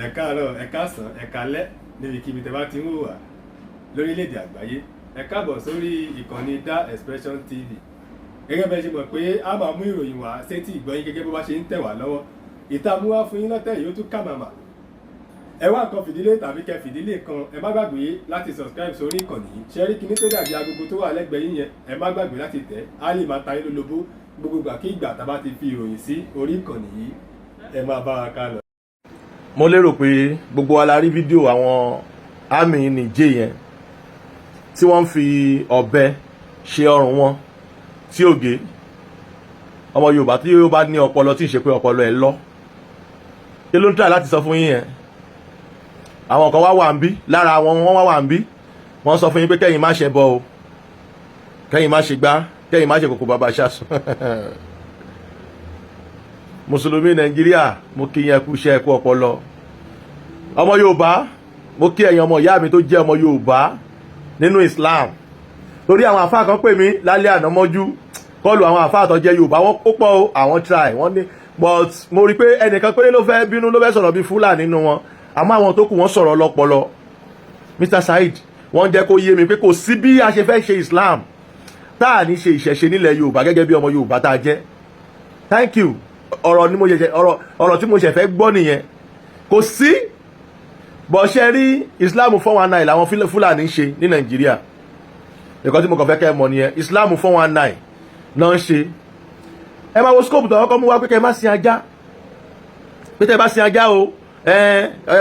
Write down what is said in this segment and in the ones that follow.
ẹ káàárọ̀ ẹ káàsán ẹ kálẹ́ níbikíbi tẹ́ bá ti ń wò wá lórílẹ̀‐èdè àgbáyé ẹ káàbọ̀ sórí ìkànnì Da Expression TV. Gẹ́gẹ́ bẹ́ẹ̀ ṣe mọ̀ pé a máa mú ìròyìn wá sétí ìgbọ́yín gẹ́gẹ́ bó bá ṣe ń tẹ̀ wá lọ́wọ́. Ìtààmúwá fún yín lọ́tẹ̀ yìí ó tún kàmàmà. Ẹ wá nǹkan fìdílé tàbí kẹ́ fìdílé kan, ẹ má gbàgbé láti subscribe sórí ìkànnì yìí. Ṣé rí kíní tó dàbí agogo tó wà lẹ́gbẹ̀ẹ́ yín yẹn, ẹ má gbàgbé láti tẹ̀. Á lè máa ta yín lólobó gbogbo ìgbà kí ìgbà tá a bá ti fi ìròyìn sí orí ìkànnì yìí. Ẹ máa bá wa ká lọ. Mo lérò pé gbogbo wa la rí fídíò àwọn àmì nìjẹ́ yẹn tí wọ́n ń fi ọ̀bẹ ṣe ọrùn wọn tí ò gé. Ọmọ Yorùbá tí ó bá ní ọpọlọ tí ì ṣe pé ọpọlọ ẹ̀ lọ, kí ló ń tà láti sọ fún yín yẹn? Àwọn kan wá ń bí, lára wọn wọ́n wà ń bí, wọ́n sọ fún yín pé kẹ́yìn má ṣe bọ o, kẹ́yìn má ṣe gbá, kẹ́yìn má ṣe kòkò bàbá ṣáṣù. Mùsùlùmí Nàìjíríà, mo kí yín kú iṣẹ́ kú ọpọlọ. Ọmọ Yorùbá, mo kí ẹ̀yin ọmọ ìyá mi tó jẹ́ ọmọ Yorùbá nínú Islam. Torí àwọn àfáà kan pè mí lálẹ́ àná mọ́jú, kọlù àwọn àfáà tó jẹ́ Yorùbá, wọ́n pọ̀ o, àwọn try, wọ́n ní, but mo rí pé ẹnìkan péré ló fẹ́ bínú, ló fẹ́ sọ̀rọ̀ bí Fúlàní nínú wọn. Àmọ́ àwọn tó kù wọ́n sọ̀rọ̀ lọ́pọlọ. Mr. Saheed, wọ́n jẹ́ kó yé mi pé kò sí bí a ṣe fẹ́ ṣe Islam tá à ní ṣe ìṣẹ̀ṣe nílẹ̀ Yorùbá gẹ́gẹ́ bí ọmọ Yorùbá tá a jẹ́. Thank you. Ọ̀rọ̀ tí mo ṣe fẹ́ gbọ́ nìyẹn. Kò sí bó ṣe rí Islam 419 làwọn Fúlàní ń ṣe ní Nàìjíríà. Ẹ̀kọ́ tí mo kàn fẹ́ kẹ́ mọ̀ nìyẹn. Islam 419 náà ń ṣe. Ẹ máa wo scope tó kọ́kọ́ mú wá pé kẹ́ má sin ajá. Pé tẹ́ bá sin ajá o,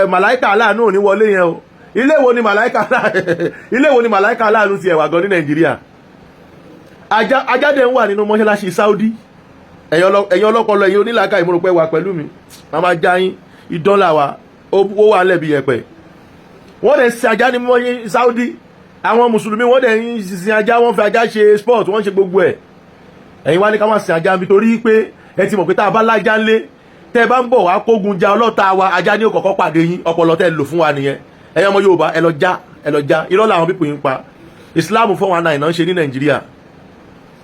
màláìkà aláàánú ò ní wọlé yẹn o. Ilé wo ni màláìkà aláàánú ti ẹ̀wà gan ní Nàìjíríà? Ajá dẹ̀ ń wà nínú mọ́ṣáláṣí Saudi. Ẹ̀yin ọlọ́pọlọ, ẹ̀yin onílàákà ìmúrùpẹ́ wà pẹ̀lú mi. A máa já yín ìdánlà wa, ó wà lẹ́bi yẹpẹ̀. Wọ́n dẹ̀ sin ajá ní mọ́ Saudi. Àwọn mùsùlùmí wọ́n dẹ̀ ń sin ajá, wọ́n fi ajá ṣe sport, wọ́n ṣe gbogbo ẹ̀. Ẹ̀yin wá ní ká má sin ajá nítorí pé ẹ ti mọ̀ pé tá a bá lájá ńlé, tẹ́ bá ń bọ̀ wá kógun ja ọlọ́ta wa, ajá ní ó kọ́kọ́ pàdé yín, ọpọlọ tẹ́ lò fún wa nìyẹn. Ẹ̀yin ọmọ Yorùbá, ẹ lọ já, irọ́ làwọn pípò yín pa. Islam 419 náà ń ṣe ní Nàìjíríà.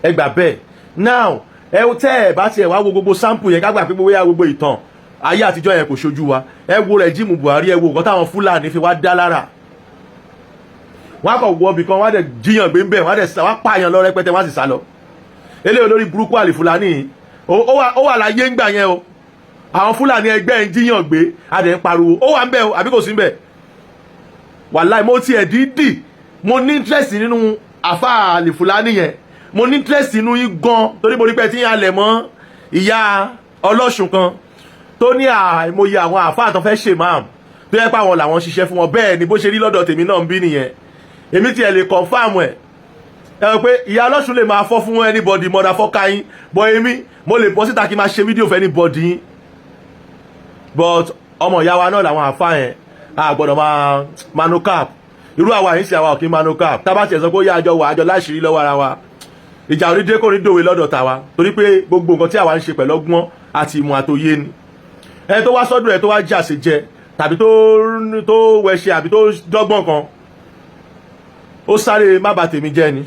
Ẹ gbà bẹ́ẹ̀. Now, ẹ tẹ́ ẹ bá tiẹ̀ wá wo gbogbo sample yẹn, ká gbà pé gbogbo ìtàn ayé àtijọ́ yẹn kò ṣojú wa. Ẹ wo rẹ̀jíìmù Buhari, ẹ wo nǹkan táwọn Fúlàní fi wá dá lára. Wọ́n á kàn wọ ibì kan, wọ́n á dẹ̀ jíyàn gbé ń bẹ̀, wọ́n á pààyàn lọ rẹpẹtẹ, wọ́n á sì sá lọ. Eléyìí olórí burúkú Alfulanni ó wà láyé ń gbà yẹn o. Àwọn Fúlàní ẹgbẹ́ ń jíyàn gbé, a dẹ̀ ń pariwo, ó wà ń bẹ̀ o, àbí kò sí ń bẹ̀? Wàláì, mo tiẹ̀ dídì, mo ní interest nínú àfáà Alfulanni yẹn. Mo ní interest inú yín gan, torí mo rí pé tí yín alẹ̀ mọ́ ìyá ọlọ́ṣun kan tó ní àìmọye àwọn àfáà tó fẹ́ ṣe máàmù tó yẹ pé àwọn làwọn ṣiṣẹ́ fún wọn. Bẹ́ẹ̀ ni bó ṣe rí lọ́dọ̀ tèmi náà ń bí nìyẹn. Èmi tiẹ̀ lè confirm ẹ̀. Ẹ rò pé ìyá ọlọ́ṣun lè máa fọ́ fún anybody mother fọ́ká yín, but èmi mo lè bọ́ síta kí n máa ṣe fídíò fún anybody yín. But ọmọ ìyá wa náà làwọn àfáà yẹn, a gbọ́dọ̀ máa manocap. Irú àwa yìí sí àwa ò kí manocap. Tá bá tiẹ̀ sọ pé ó yá àjọ wà àjọ láṣìírí lọ́wọ́ ara wa. Ìjà onídé kò ní dòwe lọ́dọ̀ tàwa, torí pé gbogbo nǹkan tí àwa ń ṣe pẹ̀lú ọgbọ́n àti ìmọ̀ àtòyé ni. Ẹni tó wá sọ́dọ̀ ẹ̀ tó wá jà sí jẹ, tàbí tó wẹṣẹ àbí tó dọ́gbọ́n kan, ó sáré má bà tèmi jẹ́ ni,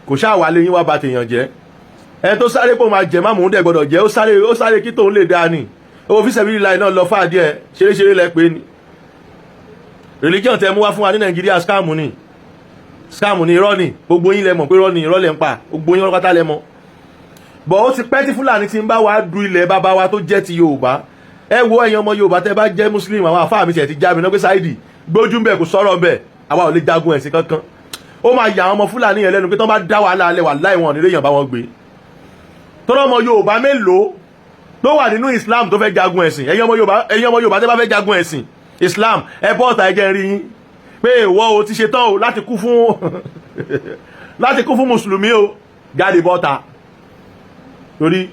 kò ṣáà wà léyìn wá bà tèèyàn jẹ́. Ẹni tó sáré pò máa jẹ má mò ń dẹ̀ gbọ́dọ̀ jẹ́, ó sáré kí tóun lè dáa ni. Owó fíṣẹ̀bí láì náà lọ fáàdí ẹ̀, ṣeréṣeré lẹ pé ni. Religion tẹ mú wá fún wa ní Nàìjíríà scam ni. Scam ni, irọ́ ni, gbogbo yín lẹ mọ̀ pé irọ́ ni, irọ́ lẹ ń pa, gbogbo yín pátá lẹ mọ̀. Bọ̀ ó ti pẹ́ tí Fúlàní ti ń bá wa du ilẹ̀ bàbá wa tó jẹ́ ti Yorùbá. Ẹ wo ẹ̀yin ọmọ Yorùbá tẹ́ bá jẹ́ Muslim, àwọn àfáà mi tiẹ̀ ti já mi náà pé Saheed gbójú ń bẹ̀ kò sọ̀rọ̀ ń bẹ̀, àwa ò lè jagun ẹ̀sìn kankan. Ó máa yà àwọn ọmọ Fúlàní yẹn lẹ́nu pé tán bá dá wàhálà alẹ́ wà láì wọn nílé èèyàn bá wọn gbé. Tọ́lọ́ ọmọ Yorùbá mélòó tó wà nínú Islam tó fẹ́ jagun ẹ̀sìn? Ẹ̀yin ọmọ Yorùbá tẹ́ bá fẹ́ jagun ẹ̀sìn Islam, ẹ bọ́ ọ̀tá ẹjẹ́ rí yín pé ìwọ o ti ṣe tán o láti kú fún mùsùlùmí o, jáde bọ́ta. Torí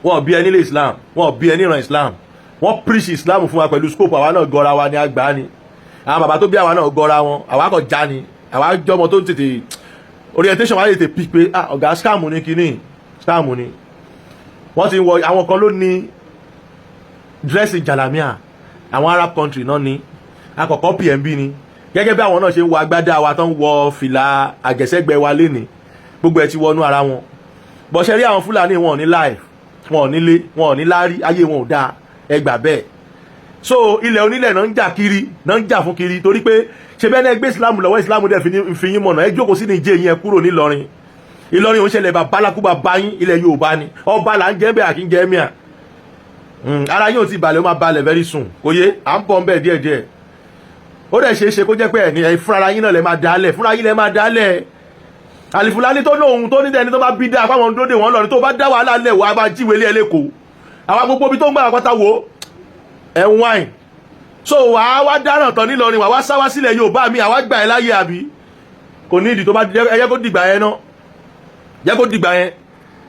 wọ́n bí ẹni lé Islam, wọ́n bí ẹni ran Islam, wọ́n preach Islam fún wa pẹ̀lú scope. Àwa náà gọra wa ní àgbà ni, àwọn bàbá tó bí àwa náà gọra wọn, àwa kọ̀ já ni, àwa jọmọ tó tètè orientation wa tètè pick pé ọ̀gá scam ni kíní, scam ni. Wọ́n ti wọ àwọn kan ló ní dressing jalamia, àwọn Arab country náà ní àkọ́kọ́ PMB ni, gẹ́gẹ́ bí àwọn náà ṣe ń wọ agbádá wa tán wọ fìlà àgẹ̀sẹ́gbẹ́ wa lénìí, gbogbo ẹ̀ ti wọnú ara wọn. Bọ̀ṣẹ́ rí àwọn Fúlàní wọn ò ní life, wọn ò nílé, wọn ò ní láárí, ayé wọn ò dáa, ẹ gbà bẹ́ẹ̀. so ilẹ̀ onílẹ̀ náà ń jà kiri náà ń jà fún kiri torí pé ṣe bẹ́ẹ̀ náà gbé islam lọ́wọ́ islam dẹ̀ fi yín mọ̀nà ẹ jókòó sí Níjẹ̀ yẹn kúrò nílọrin Ìlọrin òun ṣẹlẹ̀ bá bálákúbà báyín ilẹ̀ Yorùbá ni ọba là ń jẹ́ bẹ́ẹ̀ àkí ń jẹ́ mìà ara yóò ti balẹ̀ ó máa balẹ̀ very soon kò yé à ń bọ̀ ń bẹ̀ díẹ̀díẹ̀ ó dẹ̀ ṣeé ṣe kó jẹ́ pé ẹ̀ fúnra yín náà lẹ́ máa dálẹ̀ fúnra yín lẹ́ máa dálẹ̀ Alfulanni tó lóhun tó nídẹ̀ẹ́ni tó bá bí dá fáwọn dóde wọn lọ́rin tó bá dá wàhálà lẹ̀ wá bá jíwèé lé lẹ́kọ̀ọ́ àwọn gbogbo ibi tó ń gbà pátá wo ẹ̀ ń wáìn so wàá wá dáràn tán nílọrin wàá wá sáwá sílẹ̀ Yorùbá mi àwa gbà ẹ́ láyé àbí kò ní ìdí tó bá ẹyẹ kó dìgbà yẹn náà jẹ́ kó dìgbà yẹn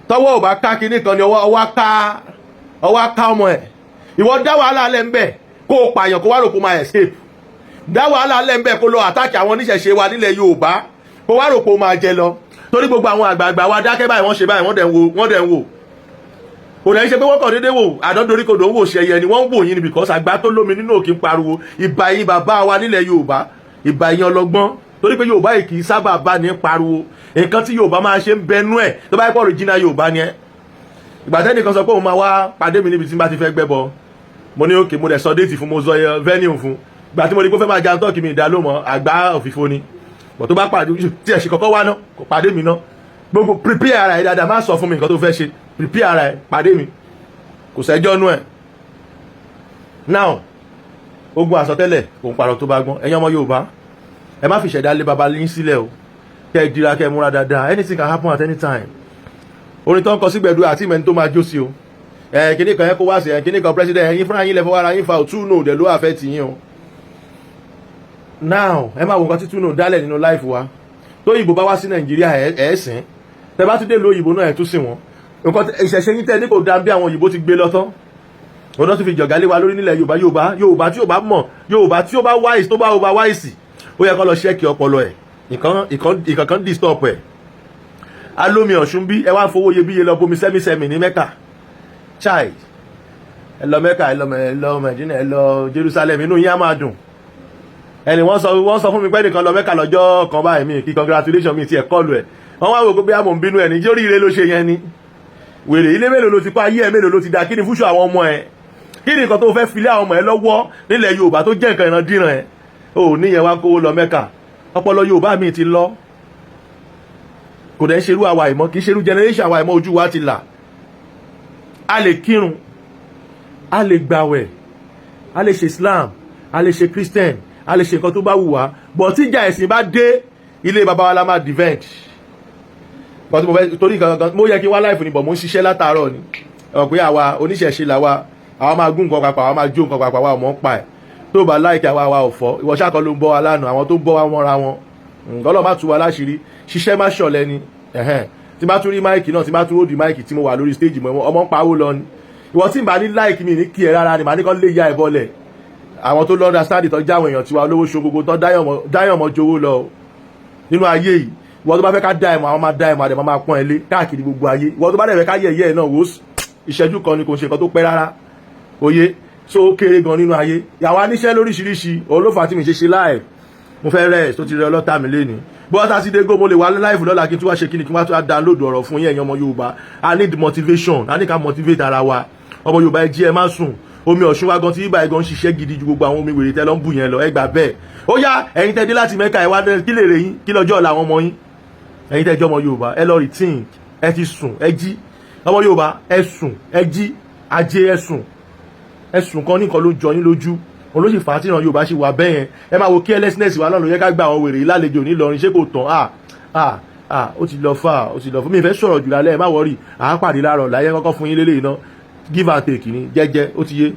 tọwọ́ ò bá ká kinní kan ni ọwọ́ ká ọmọ ẹ̀ ìwọ dá wàhálà lẹ́ ń bẹ̀ kó o pààyàn kó wá rò kó máa escape dá wàhálà lẹ́ ń bẹ̀ kó lọ àtàkì àwọn oníṣẹ̀ṣe wa nílẹ̀ Yorùbá kó wá rò kó máa jẹ lọ torí gbogbo àwọn àgbààgbà wa dákẹ́ báyìí wọ́n ṣe báyìí wọ́n dẹ̀ ń wò kò dẹ̀ ń ṣe pé wọ́n kàn déédéé wò àdọ́dorí kò dò ń wò ṣẹyẹ ni wọ́n ń wò yín ni because àgbà tó lómi nínú òkè ń pariwo ìbà yín bàbá wa nílẹ̀ Yorùbá ìbà yín ọlọ́gbọ́n torí pé Yorùbá yìí kì í sábà bá ní pariwo nǹkan tí Yorùbá máa ṣe ń bẹnu ẹ̀ tó bá yẹ pọ̀ original Yorùbá ni ẹ́ ìgbà tẹ́nìkan sọ pé òun máa wá pàdé mi níbi tí n bá ti fẹ́ gbẹ́bọ mo ní òkè mo dẹ̀ sọ déètì fún mo sọ venue fún ìgbà tí mo ní pé fẹ́ máa jẹun tọ́ọ̀kì mi ìdáló mọ́ àgbá òfìfo ni bọ̀ tó bá pàdé tí ẹ̀ ṣe kọ́kọ́ wá náà kò pàdé mi náà gbogbo prepare ara ẹ̀ dáadáa má sọ fún mi nǹkan tó fẹ́ ṣe prepare ara ẹ̀ pàdé mi kò sẹ́jọ́ nú ẹ̀ now ogun àsọtẹ́lẹ̀ kò ń parọ́ tó bá gbọ́n ẹ̀yin ọmọ Yorùbá ẹ má fi ṣẹ̀dá lé baba yín sílẹ̀ o kẹ́ ẹ dira kẹ́ ẹ múra dáadáa anything can happen at any time orin tó ń kọ sí gbẹ̀du àti ìmẹ́ni tó máa jó sí o kíní kan yẹn kó wá sí kíní kan president ẹ̀yin fúnra yín lẹ́fọ́ ara yín fa òtún nù dẹ̀ ló wà fẹ́ tì yín o now ẹ máa wo nǹkan títún nù dálẹ̀ nínú life wa tóyìnbó bá wá sí Nàìjíríà ẹ̀ sìn tẹ bá tún dé lóyìnbó náà ẹ̀ tún sí wọn nǹkan ìṣẹ̀ṣe yín tẹ́ ní kò dá bí àwọn òyìnbó ti gbé lọ́tọ́ ọ̀dọ́ tún fi jọ̀gá lé wa lórí nílẹ̀ Yorùbá tí ó bá mọ̀ Yorùbá tí ó bá wáìsì tó bá over wáìsì ó yẹ kó lọ ṣẹ́ẹ̀kì ọpọlọ ẹ̀ ìkan disturb ẹ̀ alómi Ọ̀ṣun bí ẹ wá fowó iyebíye lọ bomi sẹ́mísẹ́mì ní Mẹ́kà child ẹ lọ Mẹ́kà ẹ lọ Mẹdínà ẹ lọ Jerusalem inú yín á máa dùn ẹni wọ́n sọ fún mi pé nìkan lọ Mẹ́kà lọ́jọ́ kan báyìí mi kí congratulation mi ti ẹ̀ kọlù ẹ̀ wọ́n wá wò pé àmọ̀ ń bínú ẹ̀ ní jórí ire ló ṣe yẹn ni wèrè ilé mélòó ló ti pa ayé ẹ̀ mélòó ló ti da kí ni fúnṣọ àwọn ọmọ ẹ̀ kí ni nǹkan tó fẹ́ filé àwọn ọmọ ẹ̀ lọ́wọ́ nílẹ̀ Yorùbá tó jẹ́ nǹkan ìrandíran ẹ̀ ò níyẹn wá kówó lọ Mẹ́kà ọpọlọ Yorùbá mi ti lọ kò dẹ̀ ń ṣerú àwa ìmọ̀ kì í ṣerú generation àwa ìmọ̀ ojú wa ti là a lè kírun a lè gbàwẹ̀ a lè ṣe Islam a lè ṣe Christian a lè ṣe nǹkan tó bá wù wá bọ̀ tíjà ẹ̀sìn bá dé ilé baba wa la máa defend bọ́tí mo fẹ́ torí nǹkan mo yẹ kí wá láìfù ni bọ̀ mo ń ṣiṣẹ́ látàárọ̀ ni ẹ̀wọ̀n pé àwa oníṣẹ̀ṣe làwa àwa máa gún nǹkan papọ̀ àwa máa jó nǹkan papọ̀ àwa ọmọ ń pa ẹ̀ tó bá láìkí àwa ọ̀fọ́ ìwọ ṣáà kan ló ń bọ́ wa lánàá àwọn tó ń bọ́ wa mọ́ra wọn nǹkan lọ́ọ́ má tu wa láṣìírí ṣiṣẹ́ má ṣọ̀lẹ ni tí bá tún rí máìkì náà tí bá tún ródì máìkì tí mo wà lórí stage mọ́ ọmọ ń pawó lọ ni ìwọ tí n bá ní láìkí mi ní kí ẹ rárá ni màá ní kọ́ lé ya ẹ̀ bọ́lẹ̀ àwọn tó lọ́dà sáàdì tó jáwọn èèyàn tiwa olówó ṣo gbogbo tó dáyọ̀ mọ́ jowó lọ nínú ayé yìí ìwọ tó bá fẹ́ ká dá ẹ̀mọ́ àwọn máa dá ẹ̀mọ́ àdẹ̀mọ́ máa pọ́n ẹlé káàkiri gbogbo ayé ìwọ tó bá dẹ̀ fẹ́ ká yẹ̀yẹ́ ẹ̀ náà wò ìṣẹ́jú kan ni kò ṣe nǹkan tó pẹ́ rárá òye so kéré gan nínú ayé ìyàwó aníṣẹ́ lóríṣiríṣi olófà tí mi ṣe ṣe láì mo fẹ́ rẹ̀ tó ti rẹ ọlọ́ta mi léni bọ́tà sí dégó mo lè wà láìfù lọ́la kí n tún wá ṣe kíni kí n wá tún wá download ọ̀rọ̀ fún yẹn ọmọ Yorùbá I need motivation I need ká motivate ara wa ọmọ Yorùbá ẹ jí ẹ má sùn omi Ọ̀ṣun wa gan tí ibà ẹ gan ṣiṣẹ́ gidi ju gbogbo àwọn omi wèrè tẹ́ lọ ń bù yẹn lọ ẹ gbà bẹ́ẹ̀ ó yá ẹ̀yin tẹ́ dé láti Mẹ́kà ẹ wá kí lè rè yín kí lọ́jọ́ ọ̀la àwọn ọmọ yín ẹ̀yin tẹ́ jẹ́ ọmọ Yorùbá ẹ lọ rethink ẹ ti sùn ẹ jí ọmọ Yorùbá ẹ sùn ẹ jí ajé ẹ sùn kan nìkan ló jọ yín lójú olóṣì fà á tí ìran Yorùbá ṣe wà bẹ́ẹ̀ yẹn ẹ máa wo carelessness wa lọ́nà yẹ ká gba àwọn wèrè yìí lálejò nílọrin ṣé kò tán ó ti lọ fà mi ìfẹ́ sọ̀rọ̀ jù lálẹ́ ẹ má wọrí àá pàdé láàárọ̀ láyé kọ́kọ́ fún yín lélẹ́yìn náà give and take ni jẹ́jẹ́ ó ti yé.